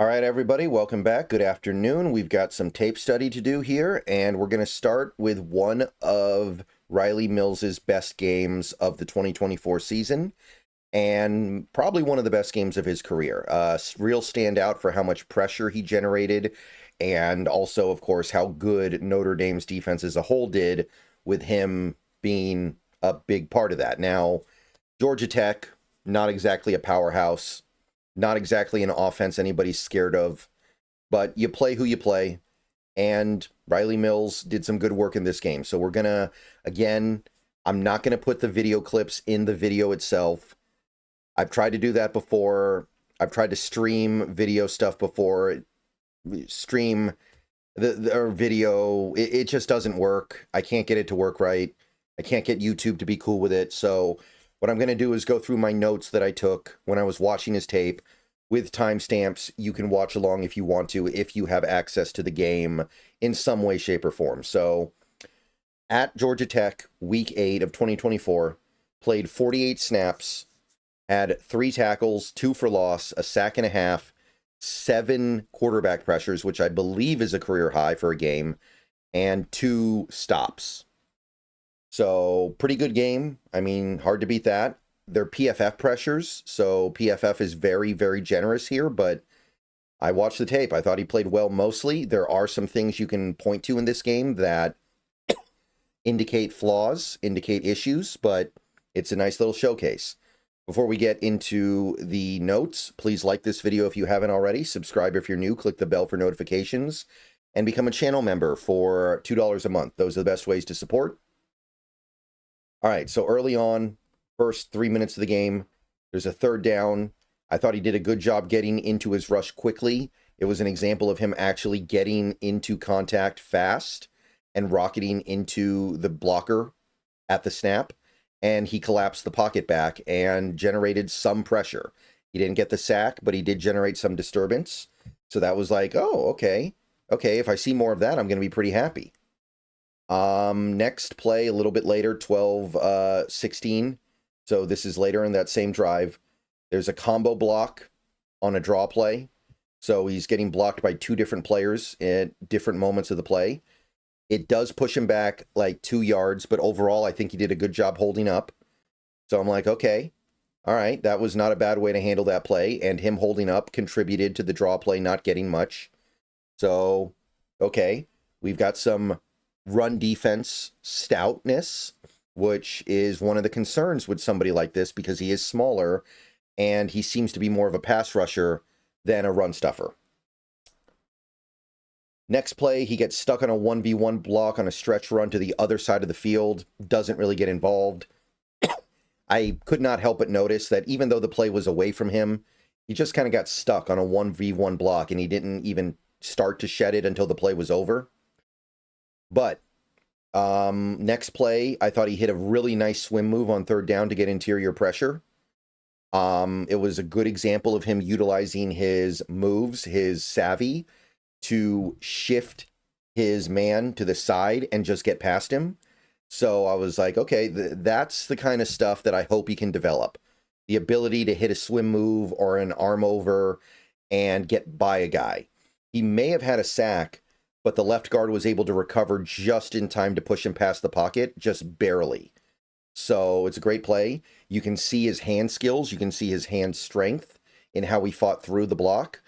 All right, everybody, welcome back. Good afternoon. We've got some tape study to do here, and we're going to start with one of Rylie Mills's best games of the 2024 season, and probably one of the best games of his career. Real standout for how much pressure he generated, and also, of course, how good Notre Dame's defense as a whole did with him being a big part of that. Now, Georgia Tech, not exactly a powerhouse. Not exactly an offense anybody's scared of, but you play who you play, and Rylie Mills did some good work in this game. So we're going to, again, I'm not going to put the video clips in the video itself. I've tried to do that before. I've tried to stream video stuff before. Stream the video, it just doesn't work. I can't get it to work right. I can't get YouTube to be cool with it. So what I'm going to do is go through my notes that I took when I was watching his tape with timestamps. You can watch along if you want to, if you have access to the game in some way, shape, or form. So at Georgia Tech, week 8 of 2024, played 48 snaps, had 3 tackles, 2 for loss, a sack and a half, 7 quarterback pressures, which I believe is a career high for a game, and 2 stops. So pretty good game. I mean, hard to beat that. They're PFF pressures, so PFF is very, very generous here, but I watched the tape. I thought he played well mostly. There are some things you can point to in this game that indicate flaws, indicate issues, but it's a nice little showcase. Before we get into the notes, please like this video if you haven't already. Subscribe if you're new. Click the bell for notifications. And become a channel member for $2 a month. Those are the best ways to support. All right, so early on, first 3 minutes of the game, there's a third down. I thought he did a good job getting into his rush quickly. It was an example of him actually getting into contact fast and rocketing into the blocker at the snap. And he collapsed the pocket back and generated some pressure. He didn't get the sack, but he did generate some disturbance. So that was like, oh, okay. Okay, if I see more of that, I'm going to be pretty happy. Next play, a little bit later, 12-16. So this is later in that same drive. There's a combo block on a draw play. So he's getting blocked by 2 different players at different moments of the play. It does push him back like 2 yards, but overall, I think he did a good job holding up. So I'm like, okay, all right, that was not a bad way to handle that play. And him holding up contributed to the draw play not getting much. So, okay, we've got some run defense stoutness, which is one of the concerns with somebody like this because he is smaller and he seems to be more of a pass rusher than a run stuffer. Next play, he gets stuck on a 1v1 block on a stretch run to the other side of the field, doesn't really get involved. I could not help but notice that even though the play was away from him, he just kind of got stuck on a 1v1 block and he didn't even start to shed it until the play was over. But next play, I thought he hit a really nice swim move on third down to get interior pressure. It was a good example of him utilizing his moves, his savvy, to shift his man to the side and just get past him. So I was like, okay, that's the kind of stuff that I hope he can develop. The ability to hit a swim move or an arm over and get by a guy. He may have had a sack, but the left guard was able to recover just in time to push him past the pocket, just barely. So it's a great play. You can see his hand skills. You can see his hand strength in how he fought through the block.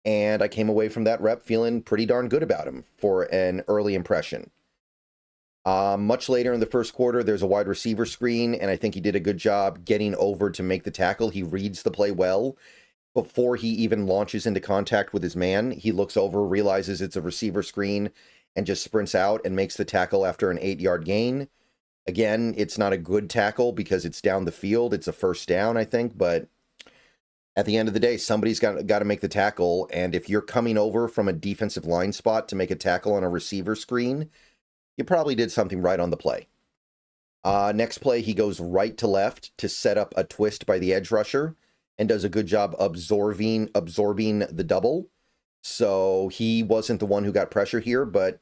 And I came away from that rep feeling pretty darn good about him for an early impression. Much later in the first quarter, there's a wide receiver screen, and I think he did a good job getting over to make the tackle. He reads the play well. Before he even launches into contact with his man, he looks over, realizes it's a receiver screen, and just sprints out and makes the tackle after an 8-yard gain. Again, it's not a good tackle because it's down the field. It's a first down, I think, but at the end of the day, somebody's got to make the tackle, and if you're coming over from a defensive line spot to make a tackle on a receiver screen, you probably did something right on the play. Next play, he goes right to left to set up a twist by the edge rusher and does a good job absorbing the double. So he wasn't the one who got pressure here, but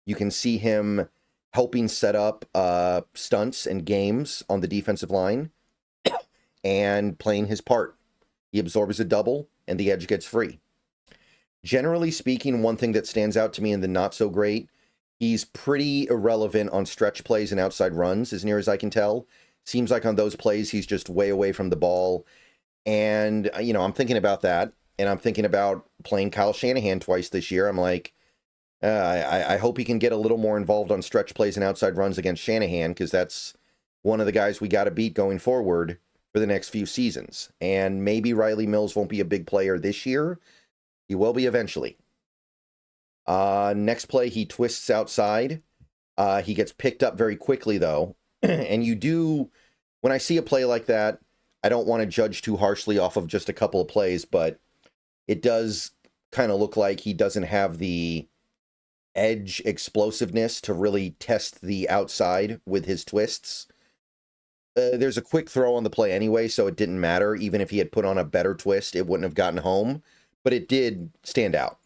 you can see him helping set up stunts and games on the defensive line and playing his part. He absorbs a double, and the edge gets free. Generally speaking, one thing that stands out to me in the not so great, he's pretty irrelevant on stretch plays and outside runs, as near as I can tell. Seems like on those plays, he's just way away from the ball. And, I'm thinking about that. And I'm thinking about playing Kyle Shanahan twice this year. I'm like, I hope he can get a little more involved on stretch plays and outside runs against Shanahan, because that's one of the guys we got to beat going forward for the next few seasons. And maybe Rylie Mills won't be a big player this year. He will be eventually. Next play, he twists outside. He gets picked up very quickly, though. And when I see a play like that, I don't want to judge too harshly off of just a couple of plays, but it does kind of look like he doesn't have the edge explosiveness to really test the outside with his twists. There's a quick throw on the play anyway, so it didn't matter. Even if he had put on a better twist, it wouldn't have gotten home, but it did stand out.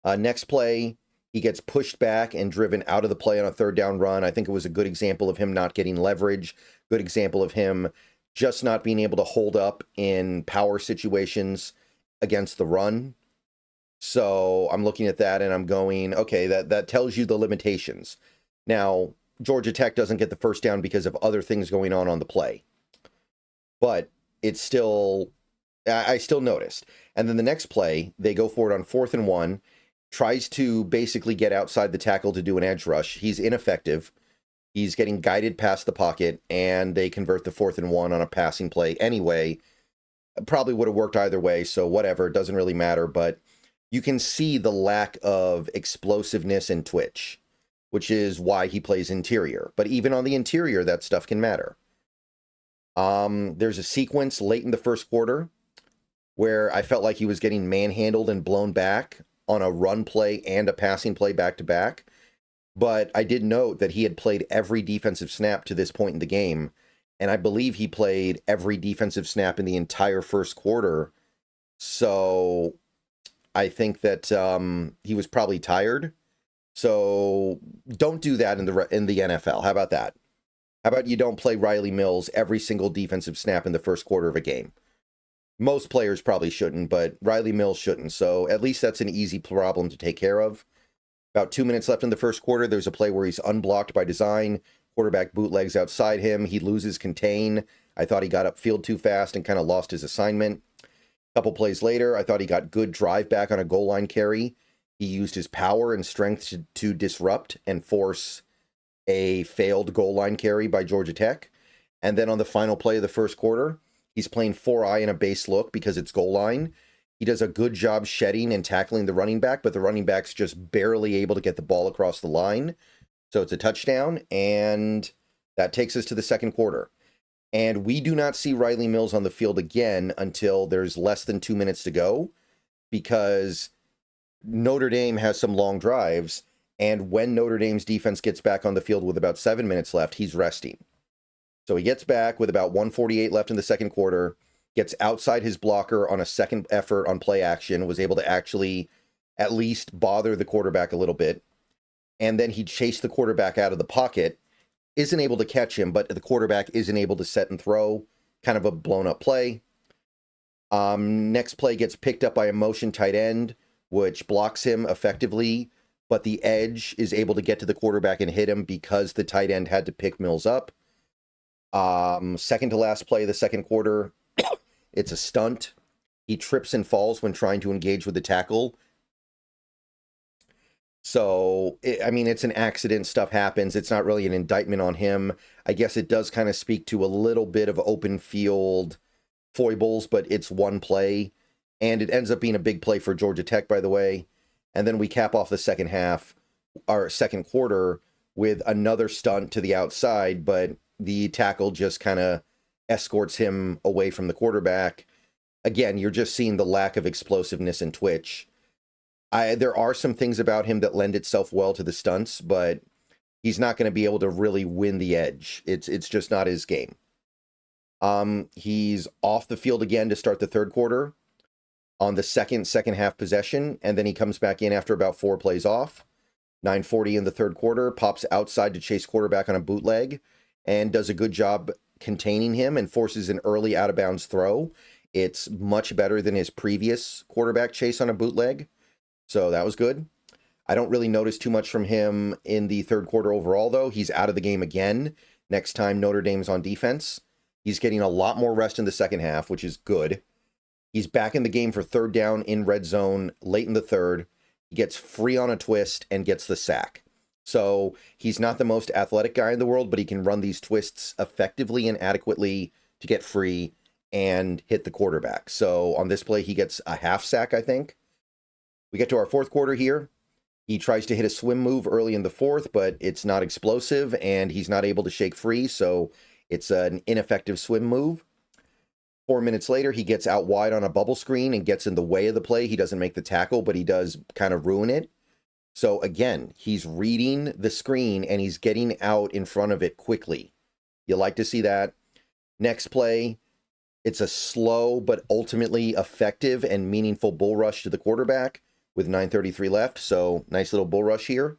Next play, he gets pushed back and driven out of the play on a third down run. I think it was a good example of him not getting leverage, good example of him just not being able to hold up in power situations against the run. So I'm looking at that and I'm going, okay, that tells you the limitations. Now, Georgia Tech doesn't get the first down because of other things going on the play. But it's still, I still noticed. And then the next play, they go for it on 4th and 1, tries to basically get outside the tackle to do an edge rush. He's ineffective. He's getting guided past the pocket, and they convert the 4th and 1 on a passing play anyway. Probably would have worked either way, so whatever, it doesn't really matter. But you can see the lack of explosiveness and twitch, which is why he plays interior. But even on the interior, that stuff can matter. There's a sequence late in the first quarter where I felt like he was getting manhandled and blown back on a run play and a passing play back-to-back. But I did note that he had played every defensive snap to this point in the game, and I believe he played every defensive snap in the entire first quarter. So I think that he was probably tired. So don't do that in the NFL. How about that? How about you don't play Rylie Mills every single defensive snap in the first quarter of a game? Most players probably shouldn't, but Rylie Mills shouldn't. So at least that's an easy problem to take care of. About 2 minutes left in the first quarter. There's a play where he's unblocked by design. Quarterback bootlegs outside him. He loses contain. I thought he got upfield too fast and kind of lost his assignment. A couple plays later, I thought he got good drive back on a goal line carry. He used his power and strength to disrupt and force a failed goal line carry by Georgia Tech. And then on the final play of the first quarter, he's playing 4-eye in a base look because it's goal line. He does a good job shedding and tackling the running back, but the running back's just barely able to get the ball across the line. So it's a touchdown, and that takes us to the second quarter. And we do not see Rylie Mills on the field again until there's less than 2 minutes to go, because Notre Dame has some long drives, and when Notre Dame's defense gets back on the field with about 7 minutes left, he's resting. So he gets back with about 1:48 left in the second quarter, gets outside his blocker on a second effort on play action, was able to actually at least bother the quarterback a little bit, and then he chased the quarterback out of the pocket, isn't able to catch him, but the quarterback isn't able to set and throw, kind of a blown-up play. Next play gets picked up by a motion tight end, which blocks him effectively, but the edge is able to get to the quarterback and hit him because the tight end had to pick Mills up. Second to last play of the second quarter, it's a stunt. He trips and falls when trying to engage with the tackle. So, it's an accident. Stuff happens. It's not really an indictment on him. I guess it does kind of speak to a little bit of open field foibles, but it's one play. And it ends up being a big play for Georgia Tech, by the way. And then we cap off the second quarter with another stunt to the outside, but the tackle just kind of escorts him away from the quarterback. Again, you're just seeing the lack of explosiveness and twitch. There are some things about him that lend itself well to the stunts, but he's not going to be able to really win the edge. It's just not his game. He's off the field again to start the third quarter on the second half possession, and then he comes back in after about 4 plays off. 9:40 in the third quarter, pops outside to chase quarterback on a bootleg, and does a good job containing him and forces an early out-of-bounds throw. It's much better than his previous quarterback chase on a bootleg. So that was good. I don't really notice too much from him in the third quarter overall, though. He's out of the game again next time Notre Dame's on defense. He's getting a lot more rest in the second half, which is good. He's back in the game for third down in red zone late in the third. He gets free on a twist and gets the sack. So he's not the most athletic guy in the world, but he can run these twists effectively and adequately to get free and hit the quarterback. So on this play, he gets a half sack, I think. We get to our fourth quarter here. He tries to hit a swim move early in the fourth, but it's not explosive, and he's not able to shake free, so it's an ineffective swim move. 4 minutes later, he gets out wide on a bubble screen and gets in the way of the play. He doesn't make the tackle, but he does kind of ruin it. So again, he's reading the screen, and he's getting out in front of it quickly. You like to see that. Next play, it's a slow but ultimately effective and meaningful bull rush to the quarterback with 9:33 left, so nice little bull rush here.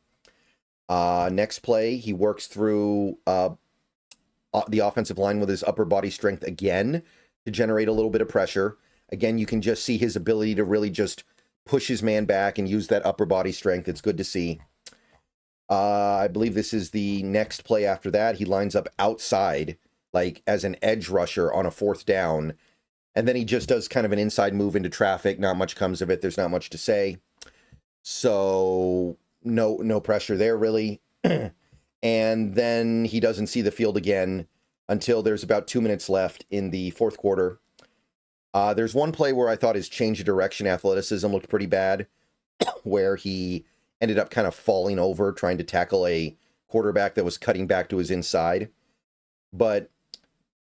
Next play, he works through the offensive line with his upper body strength again to generate a little bit of pressure. Again, you can just see his ability to really just push his man back and use that upper body strength. It's good to see. I believe this is the next play after that. He lines up outside, like as an edge rusher on a fourth down, and then he just does kind of an inside move into traffic. Not much comes of it. There's not much to say. So no pressure there, really. And then he doesn't see the field again until there's about 2 minutes left in the fourth quarter. There's one play where I thought his change of direction athleticism looked pretty bad, where he ended up kind of falling over trying to tackle a quarterback that was cutting back to his inside. But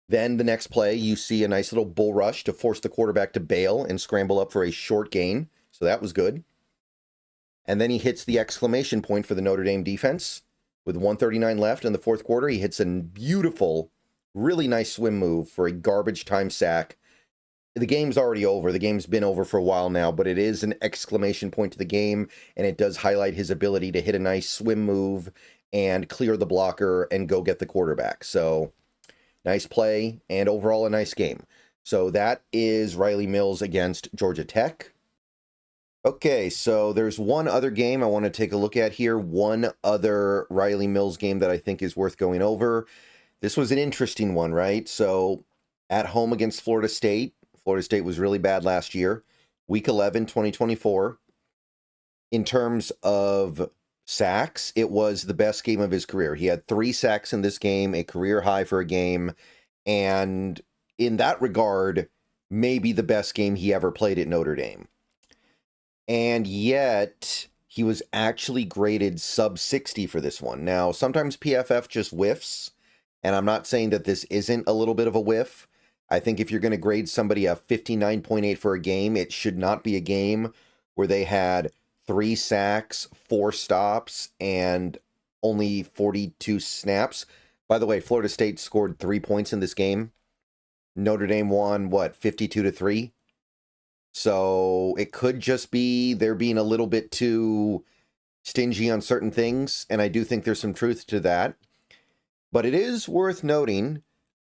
then the next play, you see a nice little bull rush to force the quarterback to bail and scramble up for a short gain. So that was good. And then he hits the exclamation point for the Notre Dame defense. With 1:39 left in the fourth quarter, he hits a beautiful, really nice swim move for a garbage time sack. The game's already over. The game's been over for a while now, but it is an exclamation point to the game, and it does highlight his ability to hit a nice swim move and clear the blocker and go get the quarterback. So nice play, and overall a nice game. So that is Rylie Mills against Georgia Tech. Okay, so there's one other game I want to take a look at here. One other Rylie Mills game that I think is worth going over. This was an interesting one, right? So at home against Florida State. Florida State was really bad last year. Week 11, 2024. In terms of sacks, it was the best game of his career. He had 3 sacks in this game, a career high for a game. And in that regard, maybe the best game he ever played at Notre Dame. And yet, he was actually graded sub 60 for this one. Now, sometimes PFF just whiffs, and I'm not saying that this isn't a little bit of a whiff. I think if you're going to grade somebody a 59.8 for a game, it should not be a game where they had 3 sacks, 4 stops, and only 42 snaps. By the way, Florida State scored 3 points in this game. Notre Dame won, 52-3? So it could just be they're being a little bit too stingy on certain things, and I do think there's some truth to that. But it is worth noting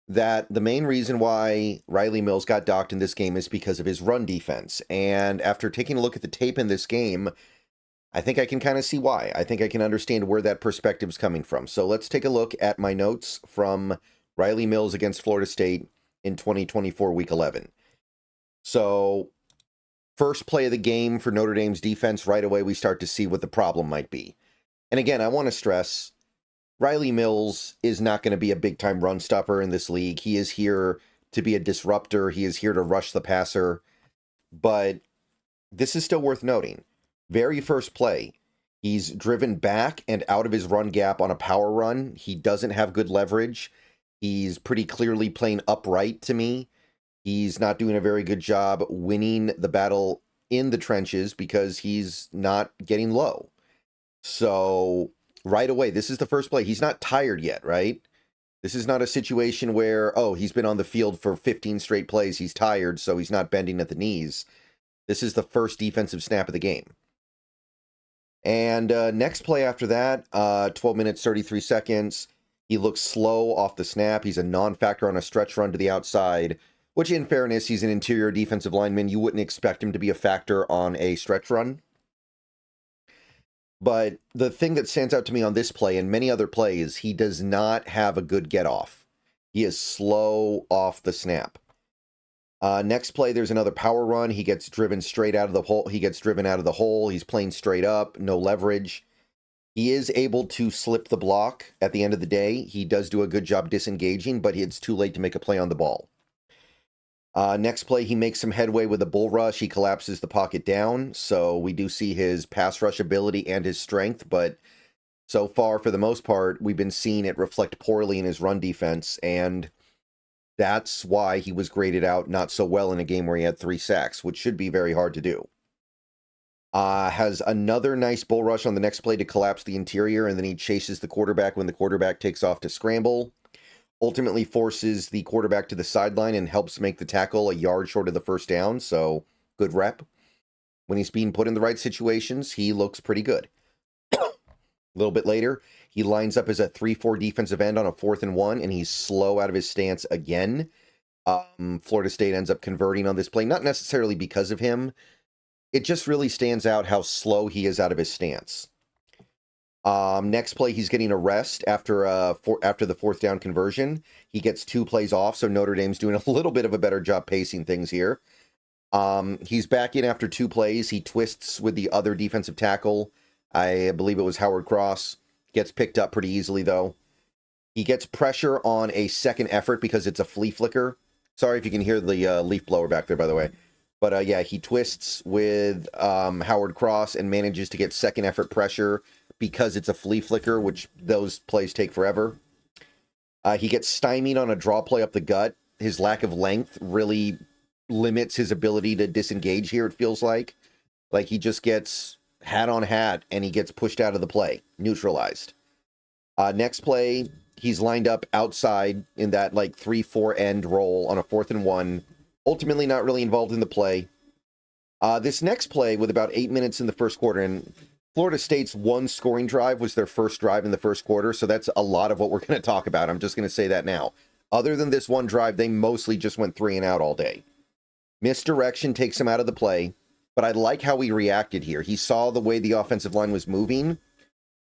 that the main reason why Rylie Mills got docked in this game is because of his run defense. And after taking a look at the tape in this game, I think I can kind of see why. I think I can understand where that perspective is coming from. So let's take a look at my notes from Rylie Mills against Florida State in 2024 Week 11. So first play of the game for Notre Dame's defense, right away we start to see what the problem might be. And again, I want to stress, Rylie Mills is not going to be a big-time run stopper in this league. He is here to be a disruptor. He is here to rush the passer. But this is still worth noting. Very first play, he's driven back and out of his run gap on a power run. He doesn't have good leverage. He's pretty clearly playing upright to me. He's not doing a very good job winning the battle in the trenches because he's not getting low. So right away, this is the first play. He's not tired yet, right? This is not a situation where, oh, he's been on the field for 15 straight plays. He's tired, so he's not bending at the knees. This is the first defensive snap of the game. And next play after that, 12 minutes, 33 seconds. He looks slow off the snap. He's a non-factor on a stretch run to the outside which in fairness, he's an interior defensive lineman. You wouldn't expect him to be a factor on a stretch run. But the thing that stands out to me on this play and many other plays, he does not have a good get off. He is slow off the snap. Next play, there's another power run. He gets driven straight out of the hole. He gets driven out of the hole. He's playing straight up, no leverage. He is able to slip the block at the end of the day. He does do a good job disengaging, but it's too late to make a play on the ball. Next play, he makes some headway with a bull rush. He collapses the pocket down, so we do see his pass rush ability and his strength, but so far, for the most part, we've been seeing it reflect poorly in his run defense, and that's why he was graded out not so well in a game where he had 3 sacks, which should be very hard to do. Has another nice bull rush on the next play to collapse the interior, and then he chases the quarterback when the quarterback takes off to scramble. Ultimately forces the quarterback to the sideline and helps make the tackle a yard short of the first down, so good rep. When he's being put in the right situations, he looks pretty good. A little bit later, he lines up as a 3-4 defensive end on a 4th and 1, and he's slow out of his stance again. Florida State ends up converting on this play, not necessarily because of him. It just really stands out how slow he is out of his stance. Next play, he's getting a rest after the 4th down conversion. He gets 2 plays off, so Notre Dame's doing a little bit of a better job pacing things here. He's back in after 2 plays. He twists with the other defensive tackle. I believe it was Howard Cross. Gets picked up pretty easily, though. He gets pressure on a second effort because it's a flea flicker. Sorry if you can hear the leaf blower back there, by the way. But yeah, he twists with Howard Cross and manages to get second effort pressure because it's a flea flicker, which those plays take forever. He gets stymied on a draw play up the gut. His lack of length really limits his ability to disengage here, it feels like. Like he just gets hat on hat and he gets pushed out of the play, neutralized. Next play, he's lined up outside in that like 3-4 end roll on a 4th and 1. Ultimately not really involved in the play. This next play with about 8 minutes in the first quarter, and Florida State's 1 scoring drive was their first drive in the first quarter, so that's a lot of what we're going to talk about. I'm just going to say that now. Other than this 1 drive, they mostly just went 3 and out all day. Misdirection takes him out of the play, but I like how he reacted here. He saw the way the offensive line was moving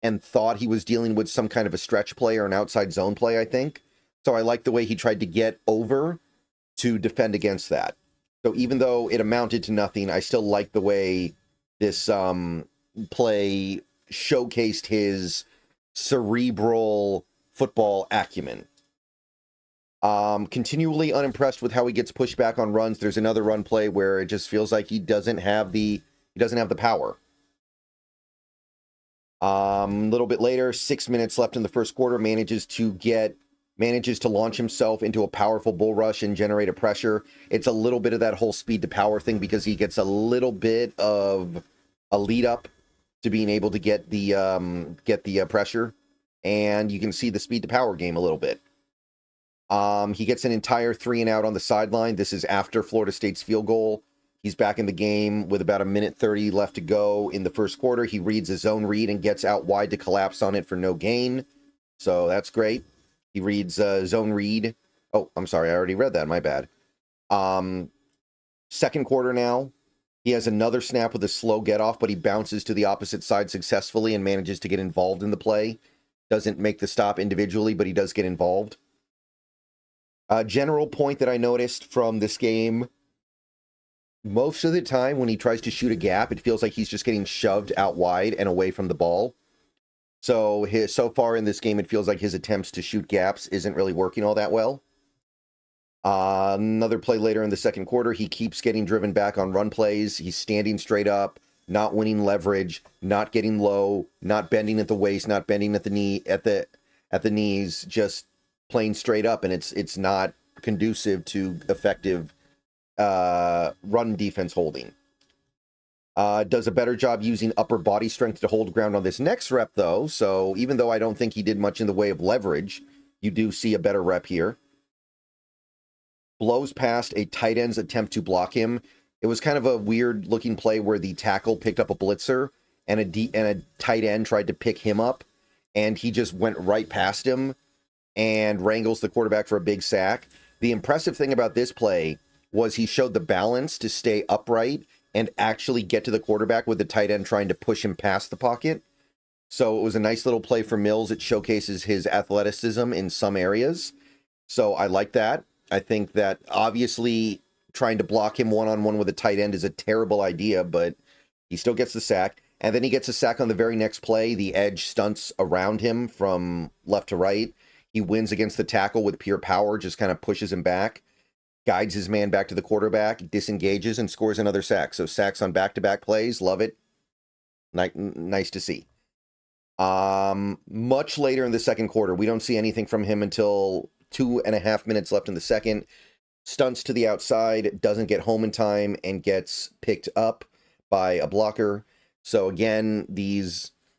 and thought he was dealing with some kind of a stretch play or an outside zone play, I think. So I like the way he tried to get over to defend against that. So even though it amounted to nothing, I still like the way this play showcased his cerebral football acumen. Continually unimpressed with how he gets pushed back on runs. There's another run play where it just feels like he doesn't have the power. A little bit later, 6 minutes left in the first quarter, manages to launch himself into a powerful bull rush and generate a pressure. It's a little bit of that whole speed to power thing because he gets a little bit of a lead up to being able to get the pressure, and you can see the speed to power game a little bit. He gets an entire 3 and out on the sideline. This is after Florida State's field goal. He's back in the game with about 1:30 left to go in the first quarter. He reads a zone read and gets out wide to collapse on it for no gain. So that's great. He reads zone read. Oh, I'm sorry. I already read that. My bad. Second quarter now. He has another snap with a slow get off, but he bounces to the opposite side successfully and manages to get involved in the play. Doesn't make the stop individually, but he does get involved. General point that I noticed from this game, most of the time when he tries to shoot a gap, it feels like he's just getting shoved out wide and away from the ball. So so far in this game, it feels like his attempts to shoot gaps isn't really working all that well. Another play later in the second quarter, he keeps getting driven back on run plays. He's standing straight up, not winning leverage, not getting low, not bending at the waist, not bending at the knee, at the knees, just playing straight up, and it's not conducive to effective run defense holding. Does a better job using upper body strength to hold ground on this next rep, though. So even though I don't think he did much in the way of leverage, you do see a better rep here. Blows past a tight end's attempt to block him. It was kind of a weird looking play where the tackle picked up a blitzer and a tight end tried to pick him up, and he just went right past him and wrangles the quarterback for a big sack. The impressive thing about this play was he showed the balance to stay upright and actually get to the quarterback with the tight end trying to push him past the pocket. So it was a nice little play for Mills. It showcases his athleticism in some areas. So I like that. I think that obviously trying to block him one-on-one with a tight end is a terrible idea, but he still gets the sack. And then he gets a sack on the very next play. The edge stunts around him from left to right. He wins against the tackle with pure power, just kind of pushes him back, guides his man back to the quarterback, disengages, and scores another sack. So sacks on back-to-back plays. Love it. Nice to see. Much later in the second quarter, we don't see anything from him until 2.5 minutes left in the second. Stunts to the outside, doesn't get home in time, and gets picked up by a blocker. So again,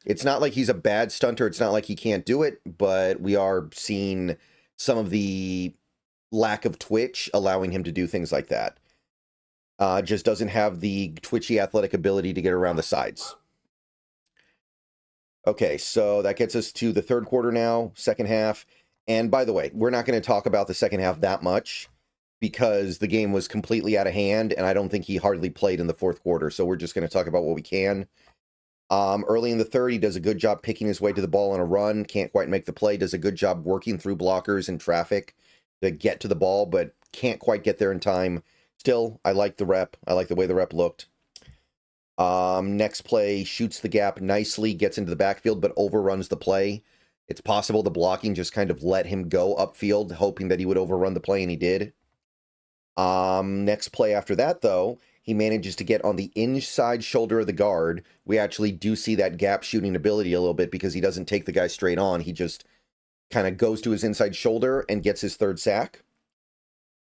it's not like he's a bad stunter. It's not like he can't do it, but we are seeing some of the lack of twitch allowing him to do things like that. Just doesn't have the twitchy athletic ability to get around the sides. Okay, so that gets us to the third quarter now, second half. And by the way, we're not going to talk about the second half that much because the game was completely out of hand, and I don't think he hardly played in the fourth quarter. So we're just going to talk about what we can. Early in the third, he does a good job picking his way to the ball on a run. Can't quite make the play. Does a good job working through blockers and traffic to get to the ball, but can't quite get there in time. Still, I like the rep. I like the way the rep looked. Next play, shoots the gap nicely, gets into the backfield, but overruns the play. It's possible the blocking just kind of let him go upfield, hoping that he would overrun the play, and he did. Next play after that, though, he manages to get on the inside shoulder of the guard. We actually do see that gap shooting ability a little bit because he doesn't take the guy straight on. He just kind of goes to his inside shoulder and gets his third sack.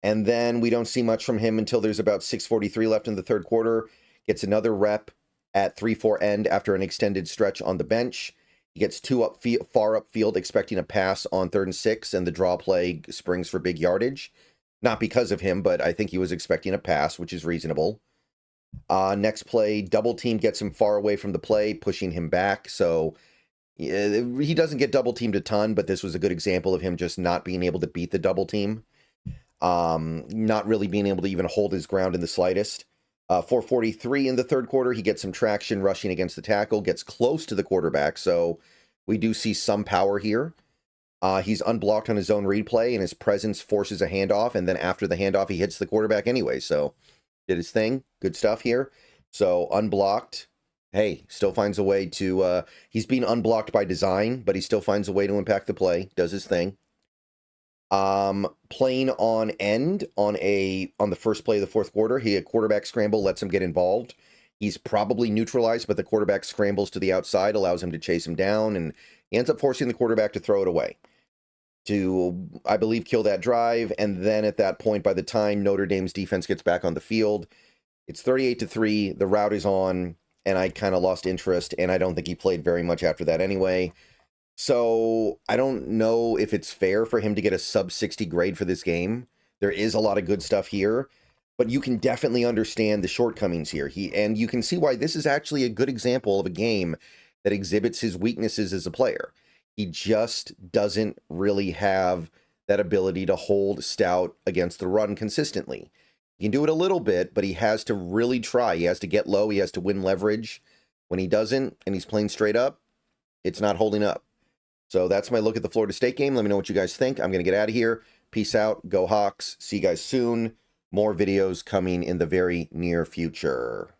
And then we don't see much from him until there's about 6:43 left in the third quarter. Gets another rep at 3-4 end after an extended stretch on the bench. He gets far upfield, expecting a pass on 3rd and 6, and the draw play springs for big yardage. Not because of him, but I think he was expecting a pass, which is reasonable. Next play, double team gets him far away from the play, pushing him back. So he doesn't get double teamed a ton, but this was a good example of him just not being able to beat the double team. Not really being able to even hold his ground in the slightest. 4:43 in the third quarter, he gets some traction rushing against the tackle, gets close to the quarterback, so we do see some power here. He's unblocked on his own read play, and his presence forces a handoff, and then after the handoff, he hits the quarterback anyway, so did his thing. Good stuff here. So unblocked. Hey, still finds a way to, he's being unblocked by design, but he still finds a way to impact the play, does his thing. Playing on end on the first play of the fourth quarter, a quarterback scramble lets him get involved. He's probably neutralized, but the quarterback scrambles to the outside, allows him to chase him down, and he ends up forcing the quarterback to throw it away to, I believe, kill that drive. And then at that point, by the time Notre Dame's defense gets back on the field, it's 38-3. The route is on, and I kind of lost interest, and I don't think he played very much after that anyway. So I don't know if it's fair for him to get a sub 60 grade for this game. There is a lot of good stuff here, but you can definitely understand the shortcomings here. And you can see why this is actually a good example of a game that exhibits his weaknesses as a player. He just doesn't really have that ability to hold stout against the run consistently. He can do it a little bit, but he has to really try. He has to get low. He has to win leverage. When he doesn't, and he's playing straight up, it's not holding up. So that's my look at the Florida State game. Let me know what you guys think. I'm going to get out of here. Peace out. Go Hawks. See you guys soon. More videos coming in the very near future.